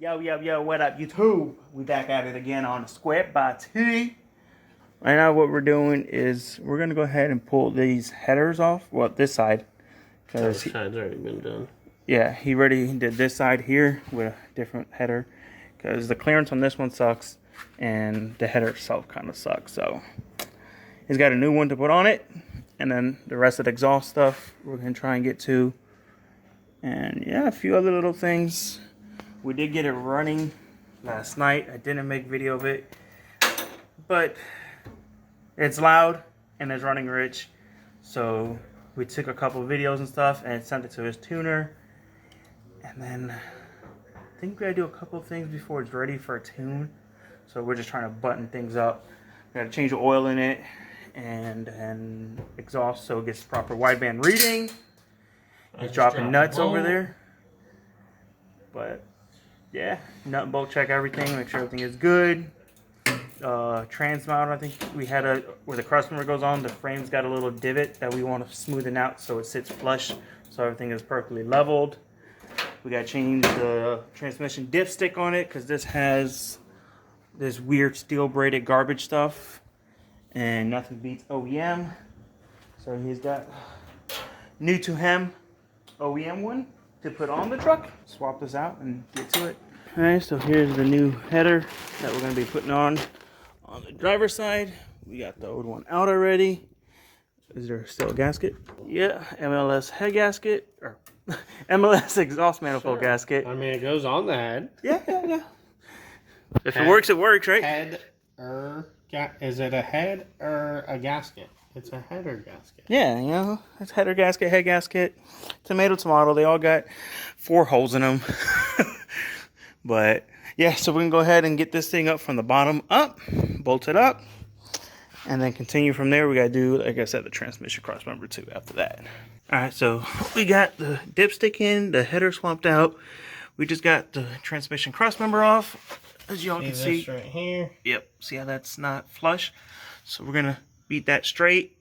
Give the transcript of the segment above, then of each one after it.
Yo, what up, YouTube? We back at it again on the Square by T. Right now, what we're doing is we're gonna go ahead and pull these headers off. Well, this side, This side's already been done. yeah, he already did this side here with a different header because the clearance on this one sucks and the header itself kind of sucks. So he's got a new one to put on it, and then the rest of the exhaust stuff we're gonna try and get to, and yeah, a few other little things. We did get it running last night. I didn't make video of it, but it's loud and it's running rich. So we took a couple of videos and stuff and sent it to his tuner. And then I think we gotta do a couple of things before it's ready for a tune. So we're just trying to button things up. We gotta change the oil in it and exhaust so it gets proper wideband reading. He's dropping nuts over there. But yeah, nut and bolt check everything, make sure everything is good. Trans mount, I think we had where the cross member goes on, the frame's got a little divot that we want to smoothen out so it sits flush, so everything is perfectly leveled. We got to change the transmission dipstick on it because this has this weird steel braided garbage stuff, and nothing beats OEM. So he's got new to him OEM one to put on the truck. Swap this out and get to it. Alright, so here's the new header that we're going to be putting on the driver's side. We got the old one out already. Is there still a gasket? Yeah, MLS head gasket, or MLS exhaust manifold gasket. I mean, it goes on the head. Yeah. If it works, it works, right? Is it a head or a gasket? It's a header gasket. Yeah, you know, it's header gasket, head gasket, tomato. They all got 4 holes in them. But yeah, so we're gonna go ahead and get this thing up from the bottom up, bolt it up, and then continue from there. We gotta do, like I said, the transmission cross member too after that. All right, so we got the dipstick in, the header swapped out. We just got the transmission cross member off, as y'all can see. This right here. Yep, see how that's not flush? So we're gonna beat that straight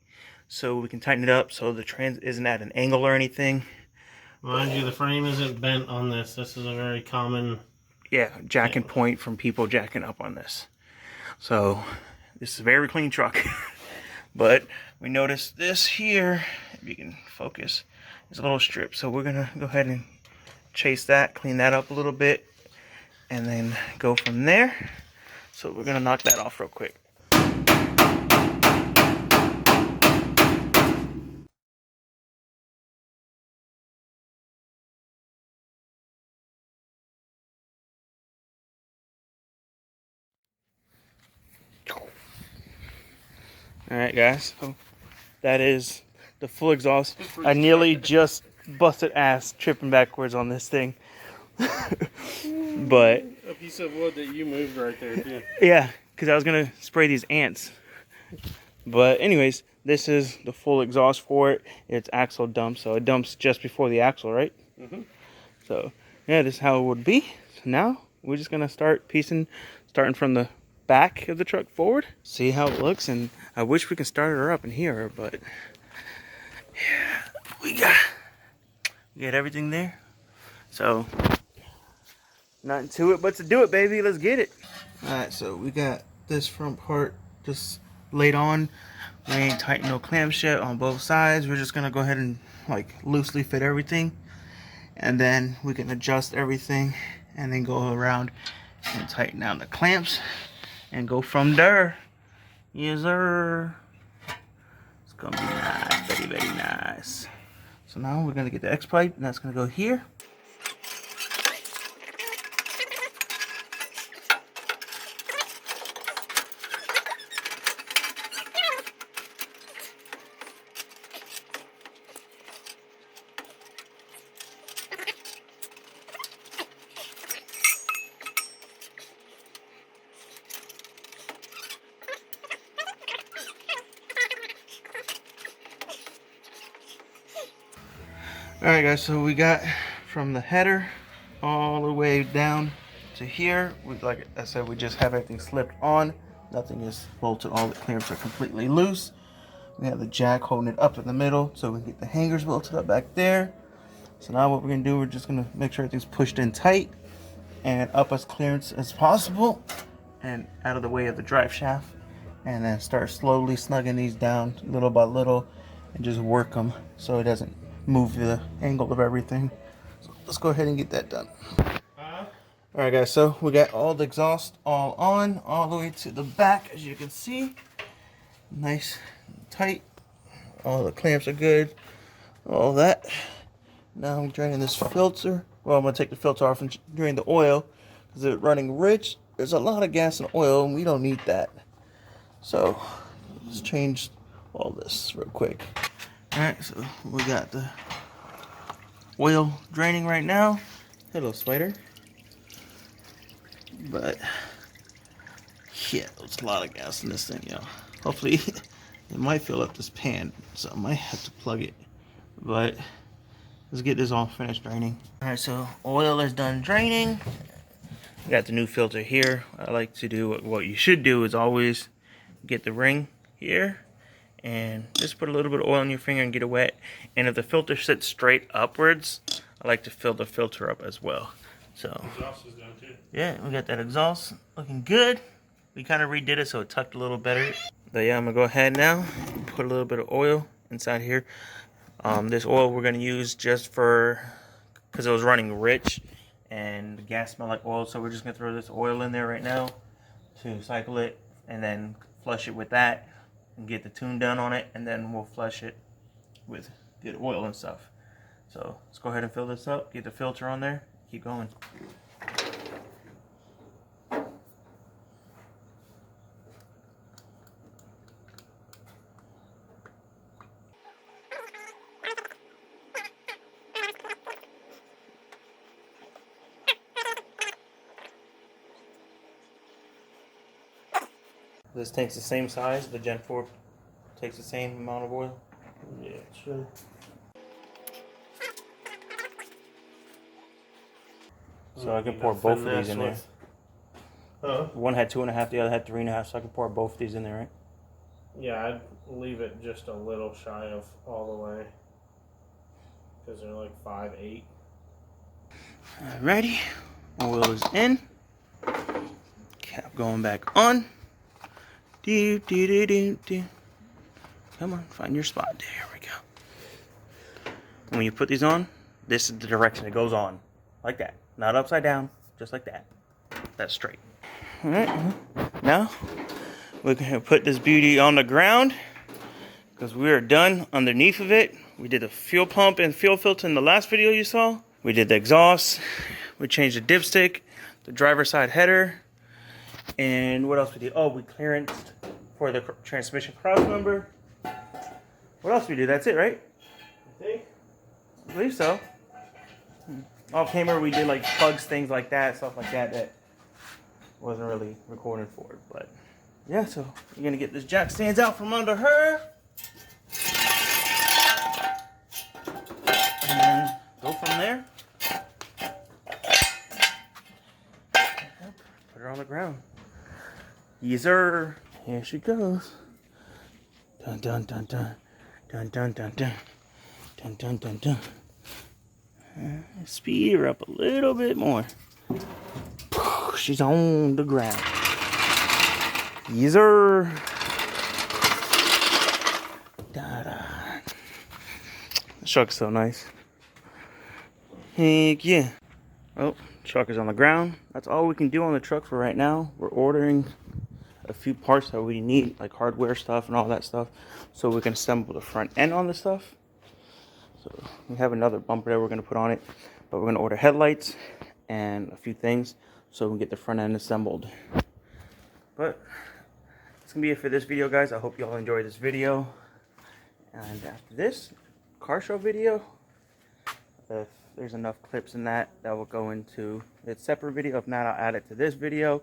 so we can tighten it up so the trans isn't at an angle or anything. Mind you, the frame isn't bent on this. This is a very common... Yeah, jacking point from people jacking up on this. So this is a very clean truck. But we noticed this here, if you can focus, is a little strip. So we're gonna go ahead and chase that, clean that up a little bit, and then go from there. So we're gonna knock that off real quick. Alright guys, so that is the full exhaust. I nearly just busted ass tripping backwards on this thing. But a piece of wood that you moved right there too. Yeah, because I was going to spray these ants. But anyways, this is the full exhaust for it. It's axle dump, so it dumps just before the axle, right? Mm-hmm. So yeah, this is how it would be. So now we're just going to start piecing, starting from the back of the truck forward, see how it looks. And I wish we could start her up in here, but yeah, we got everything there. So nothing to it but to do it, baby. Let's get it. All right, so we got this front part just laid on. We ain't tightened no clamps yet on both sides. We're just gonna go ahead and like loosely fit everything, and then we can adjust everything and then go around and tighten down the clamps and go from there. Yes, sir. It's gonna be nice, very, very nice. So now we're gonna get the X pipe, and that's gonna go here. Alright guys, so we got from the header all the way down to here. Like I said, we just have everything slipped on. Nothing is bolted. All the clamps are completely loose. We have the jack holding it up in the middle so we can get the hangers bolted up back there. So now what we're going to do, we're just going to make sure everything's pushed in tight. and up as clearance as possible and out of the way of the drive shaft, and then start slowly snugging these down little by little and just work them so it doesn't move the angle of everything. So let's go ahead and get that done. Alright guys, so we got all the exhaust all on, all the way to the back, as you can see. Nice, tight. All the clamps are good. All that. Now I'm draining this filter. Well, I'm going to take the filter off and drain the oil because it's running rich. There's a lot of gas and oil and we don't need that. So let's change all this real quick. Alright, so we got the oil draining right now. Hello, spider. But yeah, there's a lot of gas in this thing, yo. Hopefully it might fill up this pan, so I might have to plug it. But let's get this all finished draining. Alright, so oil is done draining. Got the new filter here. I like to do what you should do is always get the ring here and just put a little bit of oil on your finger and get it wet. And if the filter sits straight upwards, I like to fill the filter up as well. So Exhaust is done too. yeah, we got that exhaust looking good. We kind of redid it so it tucked a little better. But yeah, I'm gonna go ahead now and put a little bit of oil inside here. This oil we're gonna use just for, because it was running rich and the gas smelled like oil, so we're just gonna throw this oil in there right now to cycle it and then flush it with that and get the tune done on it, and then we'll flush it with good oil and stuff. So let's go ahead and fill this up, get the filter on there, keep going. This tank's the same size. The Gen 4 takes the same amount of oil. Yeah, it should. So I can pour both of these in there. Huh? One had 2.5, the other had 3.5, so I can pour both of these in there, right? Yeah, I'd leave it just a little shy of all the way. Because they're like 5'8". Alrighty. Oil is in. Cap going back on. Do, do, do, do, do. Come on, find your spot. There we go. When you put these on, this is the direction it goes on. Like that. Not upside down, just like that. That's straight. Alright, now we're going to put this beauty on the ground because we are done underneath of it. We did the fuel pump and fuel filter in the last video you saw. We did the exhaust. We changed the dipstick, the driver's side header, and what else we did? Oh, we clearanced for the transmission cross member. What else we did? That's it, right? I think. I believe so. Off camera, we did like plugs, things like that, stuff like that that wasn't really recorded for it. But yeah, so you're gonna get this jack stands out from under her, and then go from there. Put her on the ground. Yes, sir. Here she goes. Dun dun dun dun dun dun dun dun dun dun dun dun. Speed her up a little bit more. She's on the ground. Yes, sir. Da-da. This truck's so nice. Heck yeah. Oh, truck is on the ground. That's all we can do on the truck for right now. We're ordering a few parts that we need, like hardware stuff and all that stuff, so we can assemble the front end on the stuff. So we have another bumper that we're going to put on it, but we're going to order headlights and a few things so we can get the front end assembled. But that's going to be it for this video, guys. I hope you all enjoyed this video. And after this car show video, if there's enough clips in that will go into its separate video. If not, I'll add it to this video.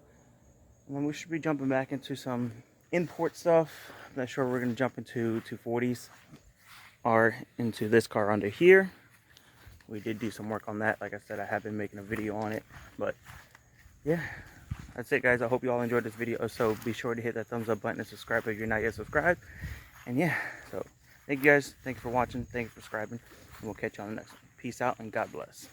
And then we should be jumping back into some import stuff. I'm not sure we're going to jump into 240s or into this car under here. We did do some work on that. Like I said, I have been making a video on it. But yeah, that's it, guys. I hope you all enjoyed this video. So be sure to hit that thumbs up button and subscribe if you're not yet subscribed. And yeah, so thank you guys. Thank you for watching. Thank you for subscribing. And we'll catch you on the next one. Peace out and God bless.